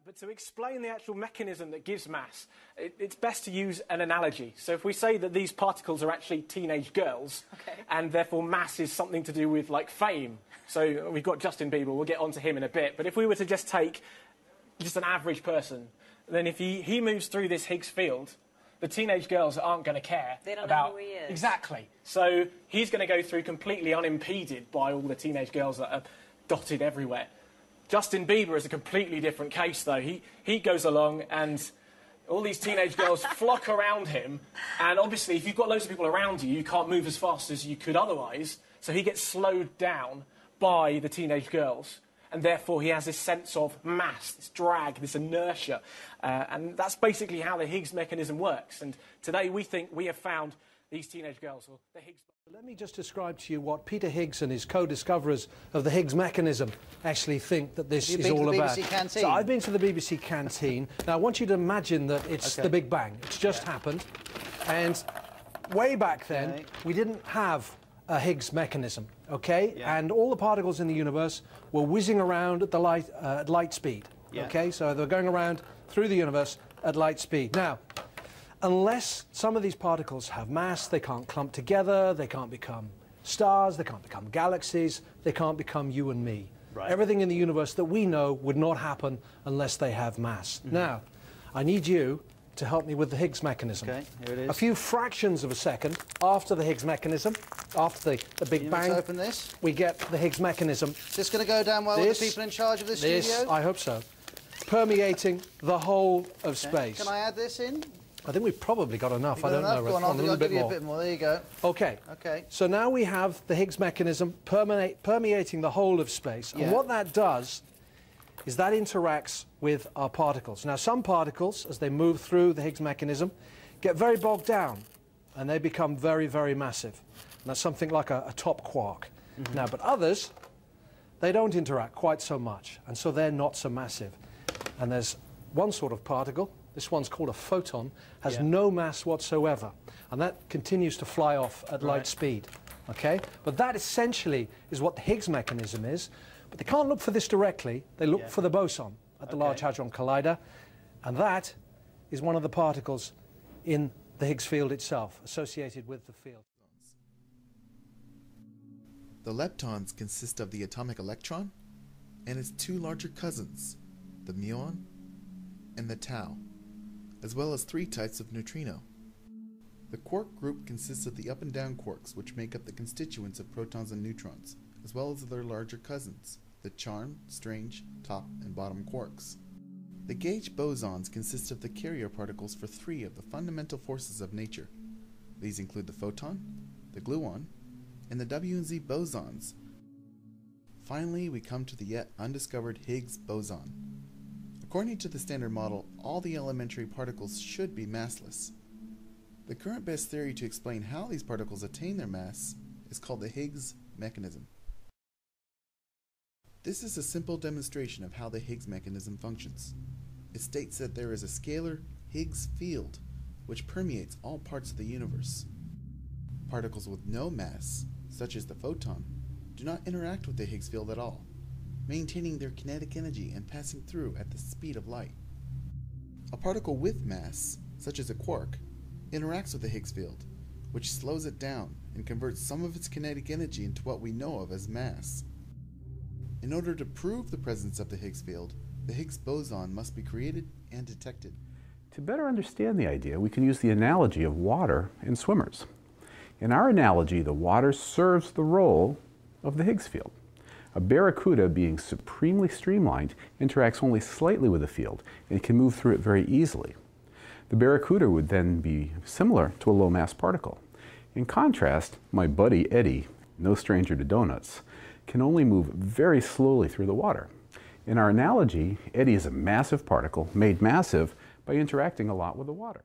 but to explain the actual mechanism that gives mass, it's best to use an analogy. So if we say that these particles are actually teenage girls, and therefore mass is something to do with, like, fame. So we've got Justin Bieber, we'll get onto him in a bit, but if we were to just take just an average person, then if he moves through this Higgs field, the teenage girls aren't going to care. They don't about know who he is. Exactly. So he's going to go through completely unimpeded by all the teenage girls that are dotted everywhere. Justin Bieber is a completely different case, though. He goes along and all these teenage girls flock around him, and obviously if you've got loads of people around you, you can't move as fast as you could otherwise, so he gets slowed down by the teenage girls. And therefore he has this sense of mass, this drag, this inertia. And that's basically how the Higgs mechanism works. And today we think we have found these teenage girls, or the Higgs... Let me just describe to you what Peter Higgs and his co-discoverers of the Higgs mechanism actually think that this is all about. BBC canteen? So I've been to the BBC canteen. Now I want you to imagine that it's the Big Bang. It's just happened. And way back then, we didn't have a Higgs mechanism, and all the particles in the universe were whizzing around at the light speed, so they're going around through the universe at light speed. Now, unless some of these particles have mass, they can't clump together, they can't become stars, they can't become galaxies, they can't become you and me. Everything in the universe that we know would not happen unless they have mass. Now, I need you to help me with the Higgs mechanism. Okay, here it is. A few fractions of a second after the Higgs mechanism, after the Big Bang, open this. We get the Higgs mechanism. Is this going to go down well with the people in charge of this studio? I hope so. Permeating the whole of space. Can I add this in? I think we've probably got enough. I don't know. Go on, I'll give you a bit more. There you go. Okay. So now we have the Higgs mechanism permeating the whole of space. And what that does is that interacts with our particles. Now, some particles, as they move through the Higgs mechanism, get very bogged down, and they become very, very massive. And that's something like a top quark. Now, but others, they don't interact quite so much, and so they're not so massive. And there's one sort of particle, this one's called a photon, has no mass whatsoever, and that continues to fly off at light speed. But that essentially is what the Higgs mechanism is. But they can't look for this directly. They look for the boson at the Large Hadron Collider, and that is one of the particles in the Higgs field itself, associated with the field. The leptons consist of the atomic electron and its two larger cousins, the muon and the tau, as well as three types of neutrino. The quark group consists of the up and down quarks, which make up the constituents of protons and neutrons, as well as their larger cousins, the charm, strange, top, and bottom quarks. The gauge bosons consist of the carrier particles for three of the fundamental forces of nature. These include the photon, the gluon, and the W and Z bosons. Finally, we come to the yet undiscovered Higgs boson. According to the Standard Model, all the elementary particles should be massless. The current best theory to explain how these particles attain their mass is called the Higgs mechanism. This is a simple demonstration of how the Higgs mechanism functions. It states that there is a scalar Higgs field which permeates all parts of the universe. Particles with no mass, such as the photon, do not interact with the Higgs field at all, maintaining their kinetic energy and passing through at the speed of light. A particle with mass, such as a quark, interacts with the Higgs field, which slows it down and converts some of its kinetic energy into what we know of as mass. In order to prove the presence of the Higgs field, the Higgs boson must be created and detected. To better understand the idea, we can use the analogy of water and swimmers. In our analogy, the water serves the role of the Higgs field. A barracuda, being supremely streamlined, interacts only slightly with the field and can move through it very easily. The barracuda would then be similar to a low-mass particle. In contrast, my buddy Eddie, no stranger to donuts, can only move very slowly through the water. In our analogy, Eddie is a massive particle made massive by interacting a lot with the water.